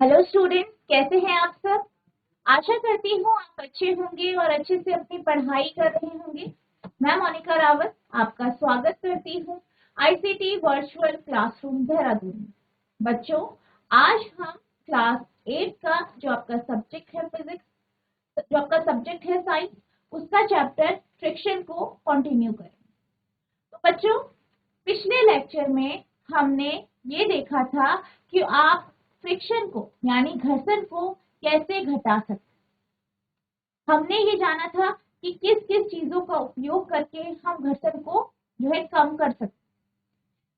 Hello student, कैसे हैं आप सब। आशा करती हूँ आप अच्छे होंगे और अच्छे से अपनी पढ़ाई कर रहे होंगे। मैं मोनिका रावत आपका स्वागत करती हूँ आईसीटी वर्चुअल क्लासरूम देहरादून में। बच्चों, आज हम क्लास 8 का जो आपका सब्जेक्ट है फिजिक्स, जो आपका सब्जेक्ट है साइंस, उसका चैप्टर फ्रिक्शन को कंटिन्यू करेंगे। तो बच्चों, पिछले लेक्चर में हमने ये देखा था कि आप फ्रिक्शन को यानी घर्षण को कैसे घटा सकते। हमने ये जाना था कि किस किस चीजों का उपयोग करके हम घर्षण को जो है कम कर सकते,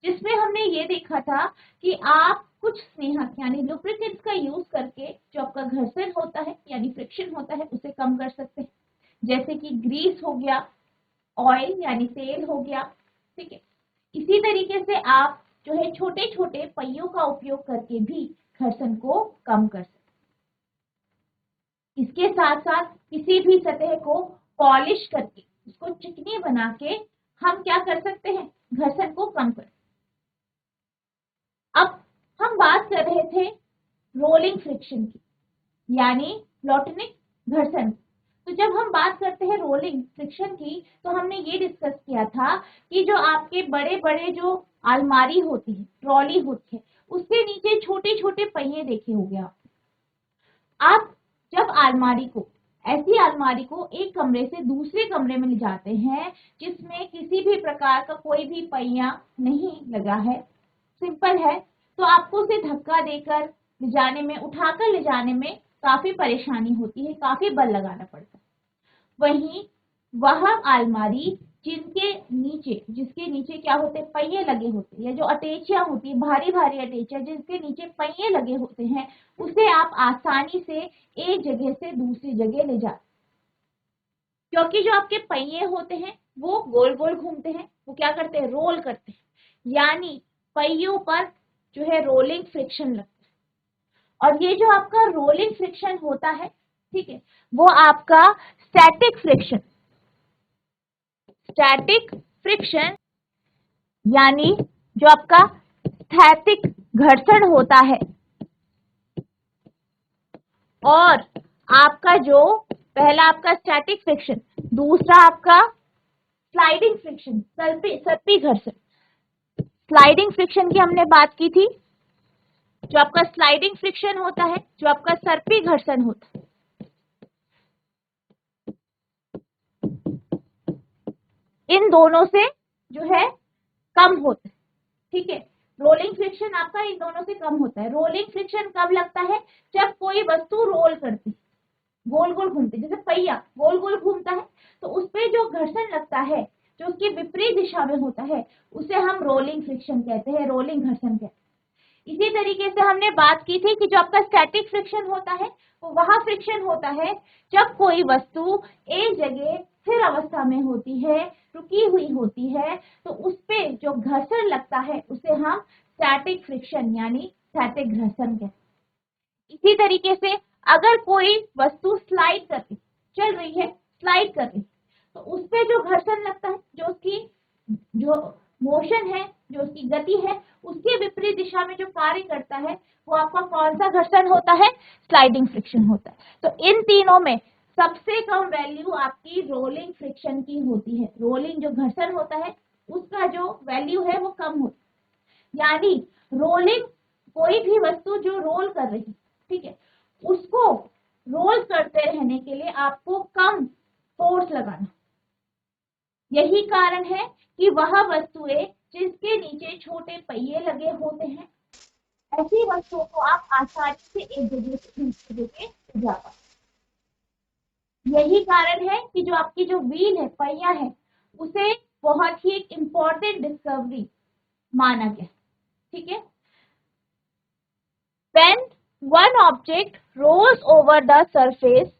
जिसमें हमने ये देखा था कि आप कुछ स्नेहक यानी लुब्रिकेंट्स का यूज करके जो आपका घर्षण होता है यानी फ्रिक्शन होता है उसे कम कर सकते हैं, जैसे कि ग्रीस हो गया, ऑयल यानी तेल हो गया। ठीक है, इसी तरीके से आप जो है छोटे छोटे पहियों का उपयोग करके भी घर्षण को कम कर सकते। इसके साथ साथ किसी भी सतह को पॉलिश करके उसको चिकनी बना के हम क्या कर सकते हैं, घर्षण को कम कर। अब हम बात कर रहे थे रोलिंग फ्रिक्शन की यानी प्लॉटनिक घर्षण। तो जब हम बात करते हैं रोलिंग फ्रिक्शन की तो हमने ये डिस्कस किया था कि जो आपके बड़े बड़े जो अलमारी होती है, ट्रॉली होती है, उसके नीचे छोटे छोटे पहिए देखे होंगे आप। जब ऐसी अलमारी को एक कमरे से दूसरे कमरे में ले जाते हैं जिसमें किसी भी प्रकार का कोई भी पहिया नहीं लगा है, सिंपल है, तो आपको उसे धक्का देकर ले जाने में, उठाकर ले जाने में काफी परेशानी होती है, काफी बल लगाना पड़ता है। वहीं वह अलमारी जिसके नीचे क्या होते हैं, पहिए लगे होते हैं, या जो अटैचियां होती है, भारी भारी अटैचियां जिसके नीचे पहिए लगे होते हैं, उसे आप आसानी से एक जगह से दूसरी जगह ले जाते, क्योंकि जो आपके पहिए होते हैं वो गोल गोल घूमते हैं, वो क्या करते हैं, रोल करते हैं, यानी पहियों पर जो है रोलिंग फ्रिक्शन लगता है। और ये जो आपका रोलिंग फ्रिक्शन होता है, ठीक है, वो आपका स्टैटिक फ्रिक्शन यानी जो आपका स्थैतिक घर्षण होता है। और आपका जो पहला आपका स्टैटिक फ्रिक्शन, दूसरा आपका स्लाइडिंग फ्रिक्शन, सर्पी घर्षण। स्लाइडिंग फ्रिक्शन की हमने बात की थी। जो आपका स्लाइडिंग फ्रिक्शन होता है, जो आपका सर्पी घर्षण होता है, इन दोनों से जो है कम होता है। ठीक है, रोलिंग फ्रिक्शन आपका इन दोनों से कम होता है। रोलिंग फ्रिक्शन कब लगता है, जब कोई वस्तु रोल करती, गोल गोल घूमती, जैसे पहिया गोल गोल घूमता है तो उस पर जो घर्षण लगता है जो उसकी विपरीत दिशा में होता है उसे हम रोलिंग फ्रिक्शन कहते हैं, रोलिंग घर्षण कहते हैं। इसी तरीके से हमने बात की थी कि जो आपका स्टैटिक फ्रिक्शन होता है वो वह फ्रिक्शन होता है जब कोई वस्तु एक जगह स्थिर अवस्था में होती है, रुकी हुई होती है, तो उस पे जो घर्षण लगता है उसे हम स्टैटिक फ्रिक्शन यानी स्थैतिक घर्षण कहते हैं। इसी तरीके से अगर कोई वस्तु स्लाइड कर रही, चल रही है, स्लाइड कर रही, तो उस पे जो घर्षण लगता है, जो उसकी जो मोशन है, जो उसकी गति है, उसके विपरीत दिशा में जो कार्य करता है वो आपका कौन सा घर्षण होता है, स्लाइडिंग फ्रिक्शन होता है। तो इन तीनों में सबसे कम वैल्यू आपकी रोलिंग फ्रिक्शन की होती है। रोलिंग जो घर्षण होता है उसका जो वैल्यू है वो कम होता है, यानी रोलिंग कोई भी वस्तु जो रोल कर रही, ठीक है, उसको रोल करते रहने के लिए आपको कम फोर्स लगाना। यही कारण है कि वह वस्तुएं जिसके नीचे छोटे पहिए लगे होते हैं, ऐसी वस्तुओं को आप आसानी से एक जगह से दूसरी जगह ले जा पाते। यही कारण है कि जो आपकी जो व्हील है, पहिया है, उसे बहुत ही एक इंपॉर्टेंट डिस्कवरी माना गया। ठीक है, when one object rolls over the surface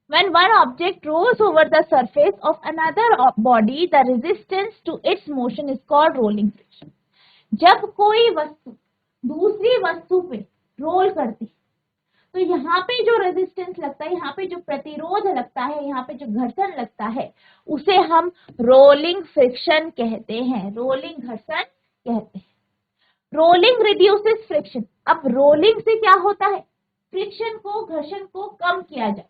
when one object rolls over the surface of another body, the resistance to its motion is called rolling friction. जब कोई वस्तु दूसरी वस्तु पे रोल करती तो यहाँ पे जो रेजिस्टेंस लगता है, यहाँ पे जो प्रतिरोध लगता है, यहाँ पे जो घर्षण लगता है, उसे हम रोलिंग फ्रिक्शन कहते हैं, रोलिंग घर्षण कहते हैं। Rolling reduces friction. अब रोलिंग से क्या होता है, फ्रिक्शन को, घर्षण को कम किया जाए।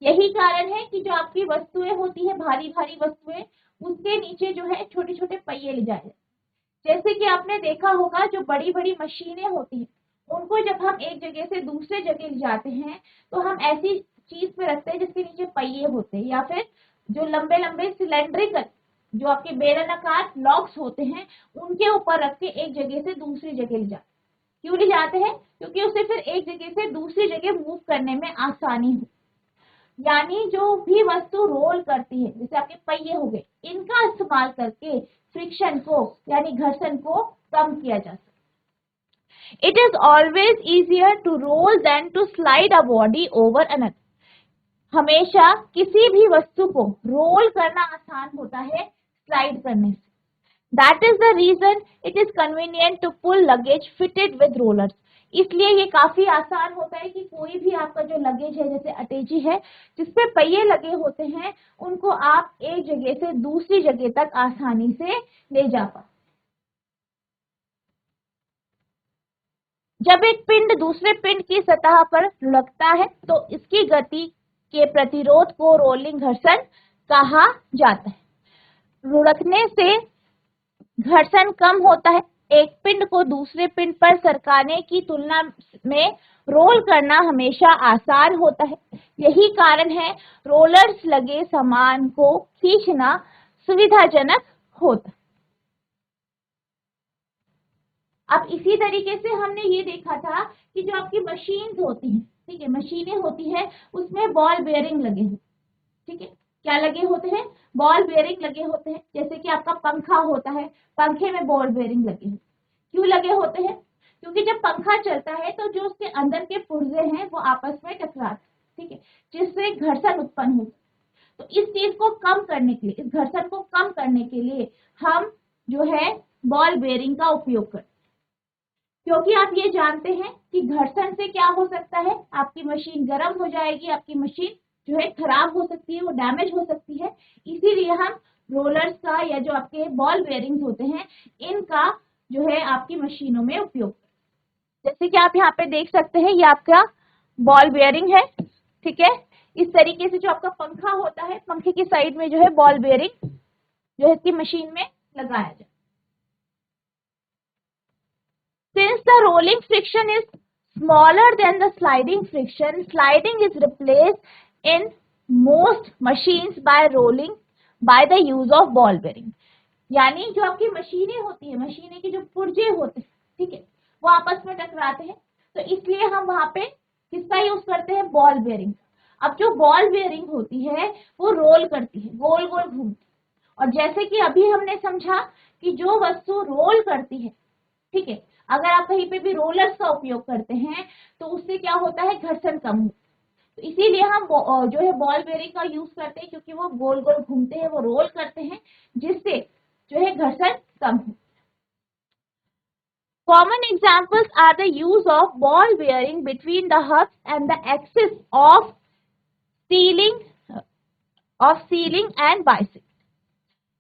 यही कारण है कि जो आपकी वस्तुएं होती है, भारी भारी वस्तुएं, उसके नीचे जो है छोटे छोटे पहिए ले जाए। जैसे कि आपने देखा होगा जो बड़ी बड़ी मशीनें होती हैं, उनको जब हम एक जगह से दूसरे जगह ले जाते हैं तो हम ऐसी चीज पे रखते हैं जिसके नीचे पहिए होते हैं, या फिर जो लंबे लंबे सिलेंड्रिकल जो आपके बेलनाकार ब्लॉक्स होते हैं उनके ऊपर रख के एक जगह से दूसरी जगह ले जाते हैं। क्यों ले जाते हैं, क्योंकि उसे फिर एक जगह से दूसरी जगह मूव करने में आसानी हो। यानी जो भी वस्तु रोल करती है, जैसे आपके पहिए हो गए, इनका इस्तेमाल करके फ्रिक्शन को यानी घर्षण को कम किया जा सकता। It is always easier to roll than to slide a body over another. हमेशा किसी भी वस्तु को रोल करना आसान होता है स्लाइड करने से। That is the reason it is convenient to pull luggage fitted with rollers. इसलिए ये काफी आसान होता है कि कोई भी आपका जो लगेज है, जैसे अटैची है जिसपे पहिए लगे होते हैं, उनको आप एक जगह से दूसरी जगह तक आसानी से ले जा पाए। जब एक पिंड दूसरे पिंड की सतह पर लुढ़कता है तो इसकी गति के प्रतिरोध को रोलिंग घर्षण कहा जाता है। लुढ़कने से घर्षण कम होता है। एक पिंड को दूसरे पिंड पर सरकाने की तुलना में रोल करना हमेशा आसान होता है। यही कारण है रोलर्स लगे सामान को खींचना सुविधाजनक होता है। अब इसी तरीके से हमने ये देखा था कि जो आपकी मशीन्स होती हैं, ठीक है, मशीनें होती है, उसमें बॉल बेयरिंग लगे होते, ठीक है, क्या लगे होते हैं, बॉल बेयरिंग लगे होते हैं। जैसे कि आपका पंखा होता है, पंखे में बॉल बेयरिंग लगे होते हैं। क्यों लगे होते हैं, क्योंकि जब पंखा चलता है तो जो उसके अंदर के पुर्जे हैं वो आपस में टकराते हैं, ठीक है, जिससे घर्षण उत्पन्न होता है। तो इस चीज को कम करने के लिए, इस घर्षण को कम करने के लिए हम जो है बॉल बेयरिंग का उपयोग करते हैं। क्योंकि आप ये जानते हैं कि घर्षण से क्या हो सकता है, आपकी मशीन गर्म हो जाएगी, आपकी मशीन जो है खराब हो सकती है, वो डैमेज हो सकती है। इसीलिए हम रोलर्स का या जो आपके बॉल बेयरिंग्स होते हैं इनका जो है आपकी मशीनों में उपयोग। जैसे कि आप यहाँ पे देख सकते हैं, ये आपका बॉल बेयरिंग है, ठीक है। इस तरीके से जो आपका पंखा होता है, पंखे की साइड में जो है बॉल बेयरिंग जो है इसकी मशीन में लगाया जाए। Since the rolling friction is smaller than the sliding friction, sliding is replaced in most machines by rolling by the use of ball bearing. यानी जो आपकी मशीनें होती है, मशीनें के जो पुर्जे होते हैं, ठीक है, वो आपस में टकराते हैं, तो इसलिए हम वहां पे किसका यूज करते हैं, बॉल बेयरिंग। अब जो बॉल बेयरिंग होती है वो रोल करती है, गोल गोल घूमती है। और जैसे कि अभी हमने समझा कि जो वस्तु रोल करती है, ठीक है, अगर आप कहीं पे भी रोलर्स का उपयोग करते हैं तो उससे क्या होता है, घर्षण कम होता है। तो इसीलिए हम जो है बॉल बेयरिंग का यूज करते हैं, क्योंकि वो गोल गोल घूमते हैं, वो रोल करते हैं, जिससे जो है घर्षण कम हो। Common examples are the use of ball bearing between the hubs and the axis of sealing and bicycle।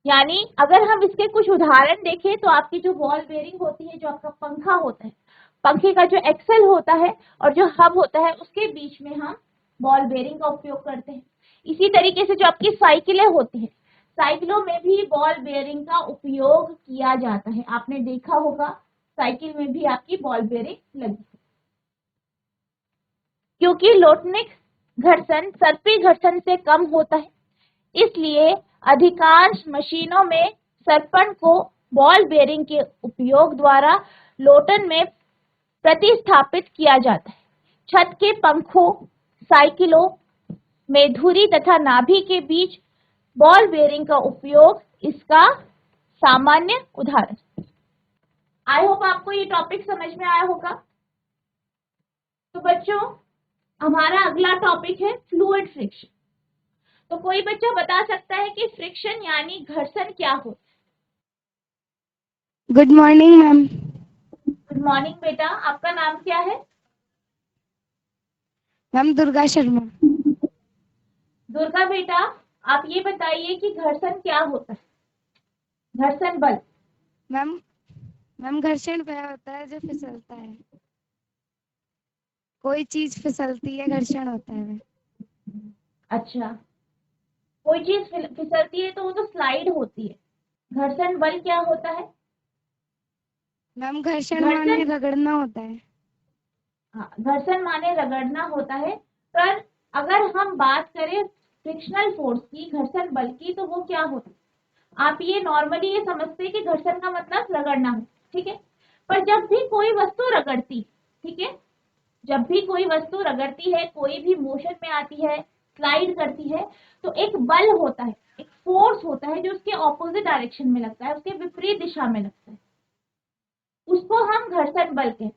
यानी अगर हम इसके कुछ उदाहरण देखें तो आपकी जो बॉल बेयरिंग होती है, जो आपका पंखा होता है, पंखे का जो एक्सल होता है और जो हब होता है उसके बीच में हम बॉल बेयरिंग का उपयोग करते हैं। इसी तरीके से जो आपकी साइकिलें होती है, साइकिलों में भी बॉल बेयरिंग का उपयोग किया जाता है। आपने देखा होगा साइकिल में भी आपकी बॉल बेयरिंग लगी। क्योंकि लोटनिक घर्षण सर्पी घर्षण से कम होता है, इसलिए अधिकांश मशीनों में सर्पण को बॉल बेयरिंग के उपयोग द्वारा लोटन में प्रतिस्थापित किया जाता है। छत के पंखों, साइकिलों में धुरी तथा नाभि के बीच बॉल बेयरिंग का उपयोग इसका सामान्य उदाहरण। आई होप आपको ये टॉपिक समझ में आया होगा। तो बच्चों, हमारा अगला टॉपिक है फ्लूइड फ्रिक्शन। तो कोई बच्चा बता सकता है कि फ्रिक्शन यानी घर्षण क्या होता है? Good morning ma'am. Good morning बेटा, आपका नाम क्या है? मैम दुर्गा शर्मा। दुर्गा बेटा, आप ये बताइए कि घर्षण क्या होता है, घर्षण बल। मैम मैम घर्षण वह होता है जो फिसलता है। कोई चीज फिसलती है, घर्षण होता है वह। अच्छा, कोई चीज फिसलती है तो वो तो स्लाइड होती है। घर्षण बल क्या होता है? मैम घर्षण माने घर्षण, रगड़ना होता है। हाँ, घर्षण माने रगड़ना होता है। पर अगर हम बात करें फ्रिक्शनल फोर्स की, घर्षण बल की, तो वो क्या होता है? आप ये नॉर्मली ये समझते हैं कि घर्षण का मतलब रगड़ना हो, ठीक है। पर जब भी कोई वस्तु रगड़ती, ठीक है, जब भी कोई वस्तु रगड़ती है, कोई भी मोशन में आती है, स्लाइड करती है, तो एक बल होता है, एक फोर्स होता है जो उसके ऑपोजिट डायरेक्शन में लगता है, उसके विपरीत दिशा में लगता है, उसको हम घर्षण बल कहते हैं।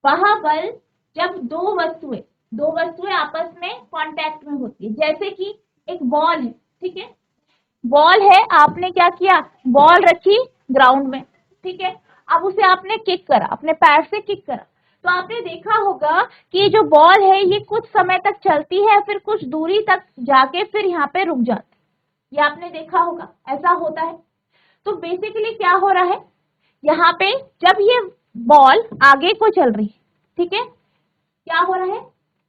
वह बल जब दो वस्तुएं आपस में कांटेक्ट में होती है, जैसे कि एक बॉल है, ठीक है, बॉल है, आपने क्या किया, बॉल रखी ग्राउंड में, ठीक है, अब उसे आपने किक करा, अपने पैर से किक करा, तो आपने देखा होगा कि जो बॉल है ये कुछ समय तक चलती है, फिर कुछ दूरी तक जाके फिर यहाँ पे रुक जाती है। ये आपने देखा होगा, ऐसा होता है। तो बेसिकली क्या हो रहा है यहाँ पे, जब ये बॉल आगे को चल रही है, ठीक है, क्या हो रहा है,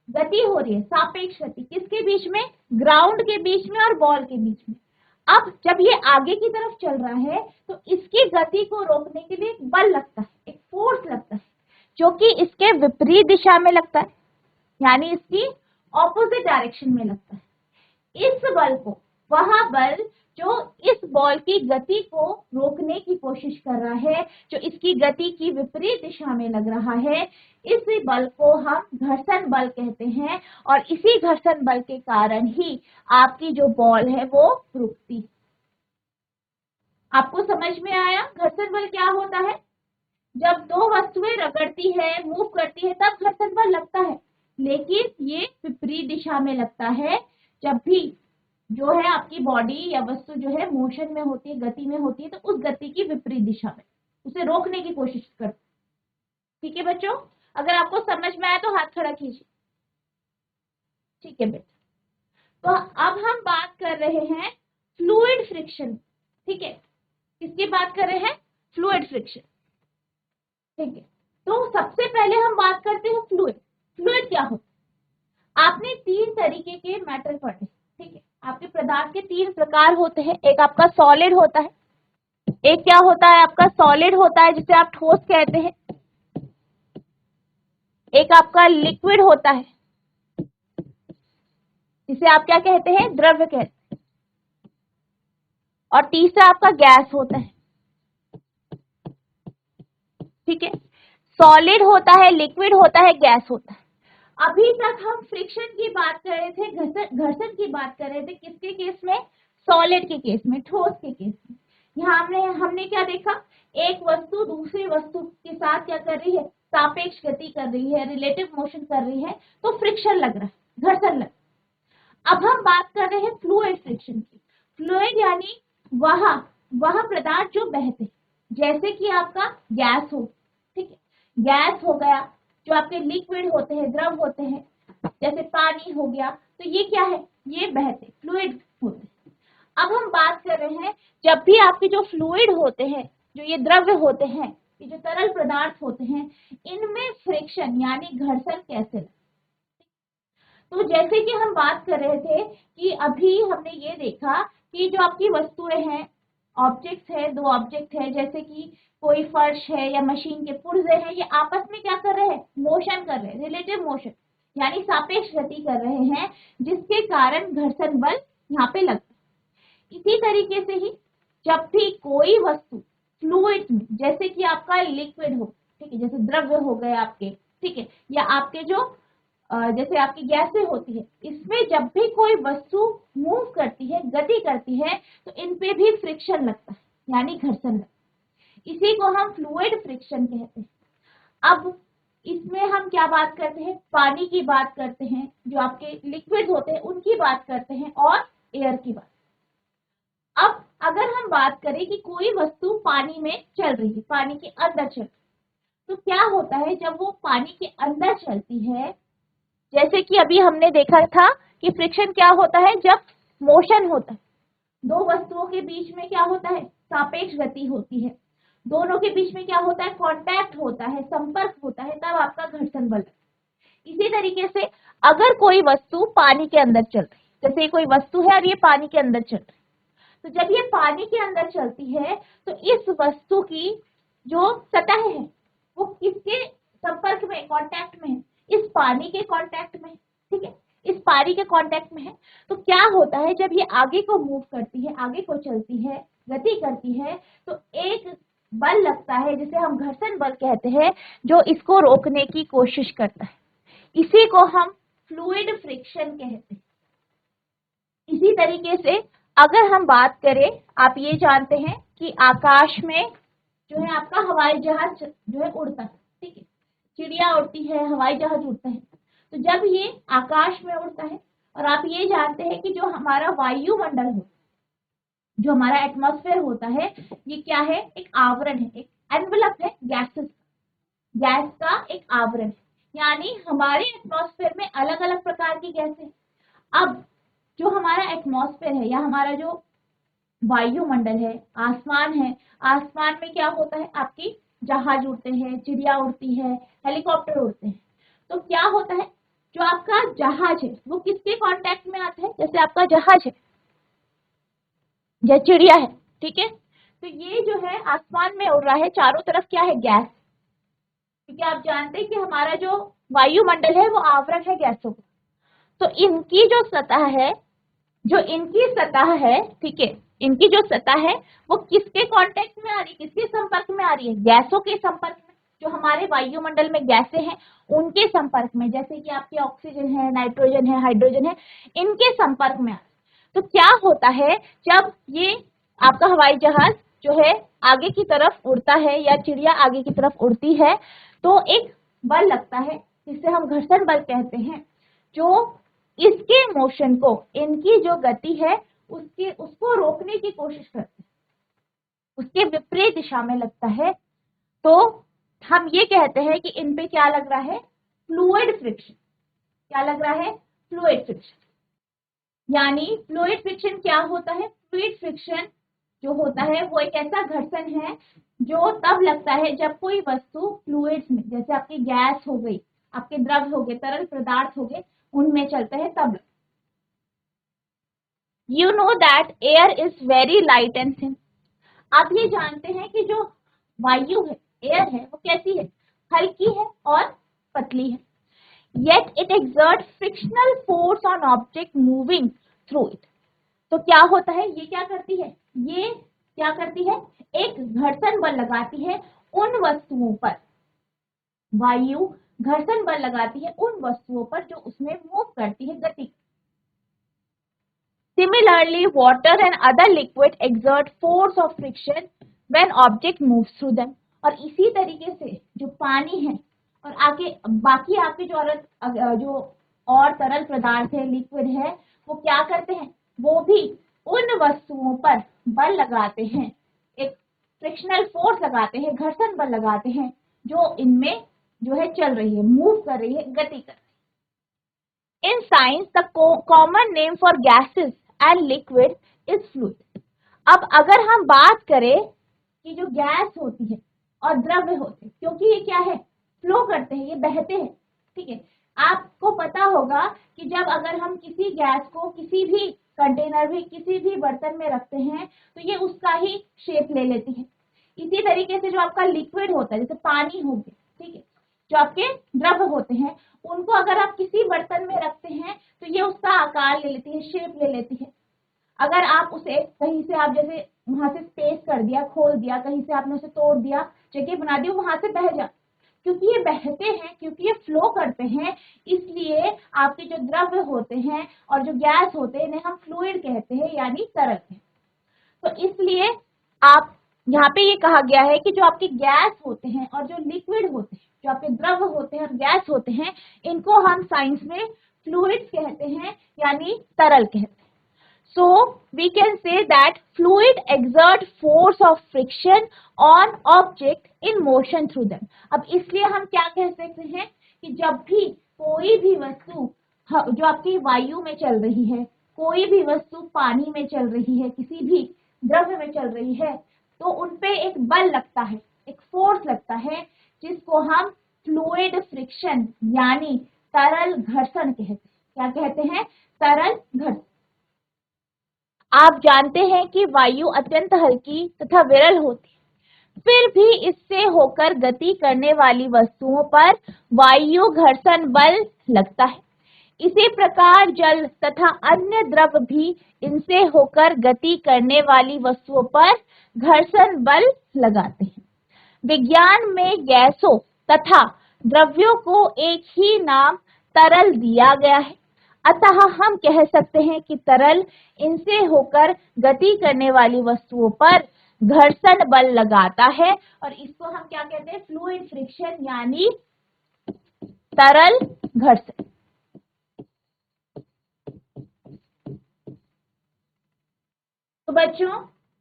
गति हो रही है, सापेक्ष गति, किसके बीच में, ग्राउंड के बीच में और बॉल के बीच में। अब जब ये आगे की तरफ चल रहा है तो इसकी गति को रोकने के लिए एक बल लगता है, एक फोर्स लगता है, जो कि इसके विपरीत दिशा में लगता है, यानी इसकी ऑपोजिट डायरेक्शन में लगता है। इस बल को, वह बल जो इस बॉल की गति को रोकने की कोशिश कर रहा है, जो इसकी गति की विपरीत दिशा में लग रहा है, इस बल को हम घर्षण बल कहते हैं। और इसी घर्षण बल के कारण ही आपकी जो बॉल है वो रुकती। आपको समझ में आया घर्षण बल क्या होता है? जब दो वस्तुएं रगड़ती है, मूव करती है, तब घर्षण बल लगता है, लेकिन ये विपरीत दिशा में लगता है जब भी जो है आपकी बॉडी या वस्तु जो है मोशन में होती है, गति में होती है, तो उस गति की विपरीत दिशा में उसे रोकने की कोशिश करती है। ठीक है बच्चों, अगर आपको समझ में आया तो हाथ खड़ा कीजिए। ठीक है बेटा, तो अब हम बात कर रहे हैं फ्लूइड फ्रिक्शन। ठीक है, किसकी बात कर रहे हैं? Fluid friction. ठीक है, तो सबसे पहले हम बात करते हैं फ्लूइड। फ्लूइड क्या होता है? आपने तीन तरीके के मैटर पढ़े, ठीक है, आपके पदार्थ के तीन प्रकार होते हैं। एक आपका सॉलिड होता है, एक क्या होता है आपका सॉलिड होता है जिसे आप ठोस कहते हैं, एक आपका लिक्विड होता है जिसे आप क्या कहते हैं? द्रव्य कहते हैं, और तीसरा आपका गैस होता है। ठीक है, सॉलिड होता है, लिक्विड होता है, गैस होता है। अभी तक हम फ्रिक्शन की बात कर रहे थे, घर्षण की बात कर रहे थे, किसके केस में? सॉलिड के केस में, ठोस के केस में। यहाँ हमने क्या देखा? एक वस्तु दूसरी वस्तु के साथ क्या कर रही है? सापेक्ष गति कर रही है, रिलेटिव मोशन कर रही है, तो फ्रिक्शन लग रहा है, घर्षण लग रहा है। अब हम बात कर रहे हैं फ्लूइड फ्रिक्शन की। फ्लूइड यानी वह पदार्थ जो बहते, जैसे कि आपका गैस हो, ठीक है, गैस हो गया, जो आपके लिक्विड होते हैं, द्रव होते हैं, जैसे पानी हो गया, तो ये क्या है? ये बहते फ्लूइड होते हैं। अब हम बात कर रहे हैं, जब भी आपके जो फ्लूइड होते हैं, जो ये द्रव्य होते हैं, ये जो तरल पदार्थ होते हैं, इनमें फ्रिक्शन यानी घर्षण कैसे लगता है? तो जैसे कि हम बात कर रहे थे कि अभी हमने ये देखा कि जो आपकी वस्तुएं हैं, ऑब्जेक्ट्स है, दो ऑब्जेक्ट है, जैसे कि कोई फर्श है या मशीन के पुर्जे हैं, ये आपस में क्या कर रहे हैं? मोशन कर रहे हैं, रिलेटिव मोशन यानी सापेक्ष गति कर रहे हैं, जिसके कारण घर्षण बल यहाँ पे लगता है। इसी तरीके से ही जब भी कोई वस्तु फ्लूइड में, जैसे कि आपका लिक्विड हो, ठीक है, जैसे द्रव्य हो गए आपके, ठीक है, या आपके जो जैसे आपकी गैसें होती है, इसमें जब भी कोई वस्तु मूव करती है, गति करती है, तो इन पे भी फ्रिक्शन लगता है, यानी घर्षण लगता है। इसी को हम फ्लूइड फ्रिक्शन कहते हैं। अब इसमें हम क्या बात करते हैं? पानी की बात करते हैं, जो आपके लिक्विड होते हैं उनकी बात करते हैं, और एयर की बात। अब अगर हम बात करें कि कोई वस्तु पानी में चल रही है, पानी के अंदर चल रही है, तो क्या होता है जब वो पानी के अंदर चलती है? जैसे कि अभी हमने देखा था कि फ्रिक्शन क्या होता है? जब मोशन होता है, दो वस्तुओं के बीच में क्या होता है, सापेक्ष गति होती है, दोनों के बीच में क्या होता है, कांटेक्ट होता है, संपर्क होता है, तब आपका घर्षण बल। इसी तरीके से अगर कोई वस्तु पानी के अंदर चल रही, जैसे कोई वस्तु है और ये पानी के अंदर चल रही, तो जब ये पानी के अंदर चलती है तो इस वस्तु की जो सतह है वो किसके संपर्क में, कांटेक्ट में है, इस पानी के कांटेक्ट में, ठीक है, इस पानी के कांटेक्ट में है। तो क्या होता है, जब ये आगे को मूव करती है, आगे को चलती है, गति करती है, तो एक बल लगता है जिसे हम घर्षण बल कहते हैं, जो इसको रोकने की कोशिश करता है। इसी को हम फ्लूइड फ्रिक्शन कहते हैं। इसी तरीके से अगर हम बात करें, आप ये जानते हैं कि आकाश में जो है आपका हवाई जहाज जो है उड़ता है, ठीक है, चिड़िया उड़ती है, हवाई जहाज उड़ता है। तो जब ये आकाश में उड़ता है, और आप ये जानते हैं कि जो हमारा वायुमंडल है, जो हमारा एटमॉस्फेयर होता है, ये क्या है, एक आवरण है, एक एनवलप है, गैस का एक आवरण है। यानी हमारे एटमॉस्फेयर में अलग अलग प्रकार की गैसें। अब जो हमारा एटमॉस्फेयर है या हमारा जो वायुमंडल है, आसमान है, आसमान में क्या होता है, आपकी जहाज उड़ते हैं, चिड़िया उड़ती है, हेलीकॉप्टर उड़ते हैं। तो क्या होता है, जो आपका जहाज है वो किसके कांटेक्ट में आता है, जैसे आपका जहाज है या चिड़िया है, ठीक है, तो ये जो है आसमान में उड़ रहा है, चारों तरफ क्या है, गैस, क्योंकि आप जानते हैं कि हमारा जो वायुमंडल है वो आवरण है गैसों का। तो इनकी जो सतह है, ठीक है, इनकी जो सतह है वो किसके कांटेक्ट में आ रही है, किसके संपर्क में आ रही है, गैसों के संपर्क में। जो हमारे वायुमंडल में गैसें हैं उनके संपर्क में, जैसे कि आपके ऑक्सीजन है, नाइट्रोजन है, हाइड्रोजन है, इनके संपर्क में आ रही है। तो क्या होता है, जब ये आपका हवाई जहाज जो है आगे की तरफ उड़ता है या चिड़िया आगे की तरफ उड़ती है, तो एक बल लगता है जिसे हम घर्षण बल कहते हैं, जो इसके मोशन को, इनकी जो गति है उसको रोकने की कोशिश करते हैं, उसके विपरीत दिशा में लगता है। तो हम ये कहते हैं कि इन पे क्या लग रहा है, फ्लूइड फ्रिक्शन। क्या लग रहा है, फ्लूइड फ्रिक्शन। यानी फ्लूइड फ्रिक्शन क्या होता है, फ्लूइड फ्रिक्शन जो होता है वो एक ऐसा घर्षण है जो तब लगता है जब कोई वस्तु फ्लूइड्स में, जैसे आपकी गैस हो गई, आपके द्रव हो गए, तरल पदार्थ हो गए, उनमें चलता है तब। You know that air is very light and thin. आप ये जानते हैं कि जो वायु है, एयर है, वो कैसी है, हल्की है और पतली है। Yet it exert frictional force on object moving through it. तो क्या होता है, ये क्या करती है, ये क्या करती है, एक घर्षण बल लगाती है उन वस्तुओं पर, वायु घर्षण बल लगाती है उन वस्तुओं पर जो उसमें मूव करती है, गति। Similarly, water and other liquid exert force of friction when object moves through them. और इसी तरीके से जो पानी है और आगे बाकी आपके जो और तरल पदार्थ है, लिक्विड है, वो क्या करते हैं, वो भी उन वस्तुओं पर बल लगाते हैं, एक फ्रिक्शनल फोर्स लगाते हैं, घर्षण बल लगाते हैं, जो इनमें जो है चल रही है, मूव कर रही है, गति कर रही है। In science, the common name for gases and liquid is fluid. अब अगर हम बात करें कि जो गैस होती है और द्रव्य होते हैं, क्योंकि ये क्या है, फ्लो करते हैं, ये बहते हैं, ठीक है। आपको पता होगा कि जब अगर हम किसी गैस को किसी भी कंटेनर में, किसी भी बर्तन में रखते हैं तो ये उसका ही शेप ले लेती है। इसी तरीके से जो आपका लिक्विड होता है, जैसे पानी हो गया, ठीक है, जो आपके द्रव्य होते हैं, उनको अगर आप किसी बर्तन में रखते हैं तो ये उसका आकार ले लेती है, शेप ले लेती है। अगर आप उसे कहीं से, आप जैसे वहां से स्पेस कर दिया, खोल दिया, कहीं से आपने उसे तोड़ दिया, जगह बना दी, वहां से बह जा, क्योंकि ये बहते हैं, क्योंकि ये फ्लो करते हैं, इसलिए आपके जो द्रव्य होते हैं और जो गैस होते हैं इन्हें हम फ्लूइड कहते हैं, यानी तरल है। तो इसलिए आप यहाँ पे ये कहा गया है कि जो आपके गैस होते हैं और जो लिक्विड होते हैं, जो आपके द्रव होते हैं और गैस होते हैं, इनको हम साइंस में फ्लूइड्स कहते हैं, यानी तरल कहते हैं। So we can say that fluid exert force of friction on object in motion through them. अब इसलिए हम क्या कह सकते हैं कि जब भी कोई भी वस्तु जो आपकी वायु में चल रही है, कोई भी वस्तु पानी में चल रही है, किसी भी द्रव्य में चल रही है, तो उनपे एक बल लगता है, एक फोर्स लगता है, जिसको हम फ्लूइड फ्रिक्शन यानी तरल घर्षण कहते हैं। क्या कहते हैं? तरल घर्षण। आप जानते हैं कि वायु अत्यंत हल्की तथा विरल होती है, फिर भी इससे होकर गति करने वाली वस्तुओं पर वायु घर्षण बल लगता है। इसी प्रकार जल तथा अन्य द्रव भी इनसे होकर गति करने वाली वस्तुओं पर घर्षण बल लगाते हैं। विज्ञान में गैसों तथा द्रव्यों को एक ही नाम तरल दिया गया है, अतः हम कह सकते हैं कि तरल इनसे होकर गति करने वाली वस्तुओं पर घर्षण बल लगाता है, और इसको हम क्या कहते हैं? फ्लूइड फ्रिक्शन यानी तरल घर्षण। तो बच्चों,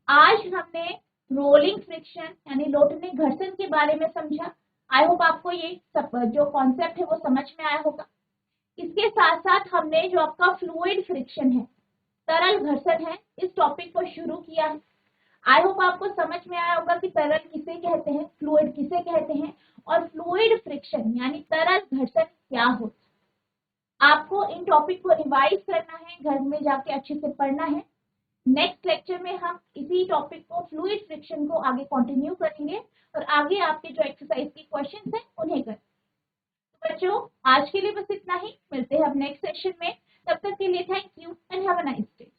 आज हमने रोलिंग फ्रिक्शन यानी लोटने घर्षण के बारे में समझा। आई होप आपको ये सब जो कॉन्सेप्ट है वो समझ में आया होगा। इसके साथ साथ हमने जो आपका फ्लूइड फ्रिक्शन है, तरल घर्षण है, इस टॉपिक को शुरू किया है। आई होप आपको समझ में आया होगा कि तरल किसे कहते हैं, फ्लूइड किसे कहते हैं, और फ्लूइड फ्रिक्शन यानी तरल घर्षण क्या होता है। आपको इन टॉपिक को रिवाइज करना है, घर में जाके अच्छे से पढ़ना है। नेक्स्ट लेक्चर में हम इसी टॉपिक को, फ्लूइड फ्रिक्शन को आगे कंटिन्यू करेंगे, और आगे आपके जो एक्सरसाइज के क्वेश्चंस हैं उन्हें करेंगे। तो बच्चों, आज के लिए बस इतना ही। मिलते हैं अब नेक्स्ट सेशन में। तब तक के लिए thank you and have a nice day.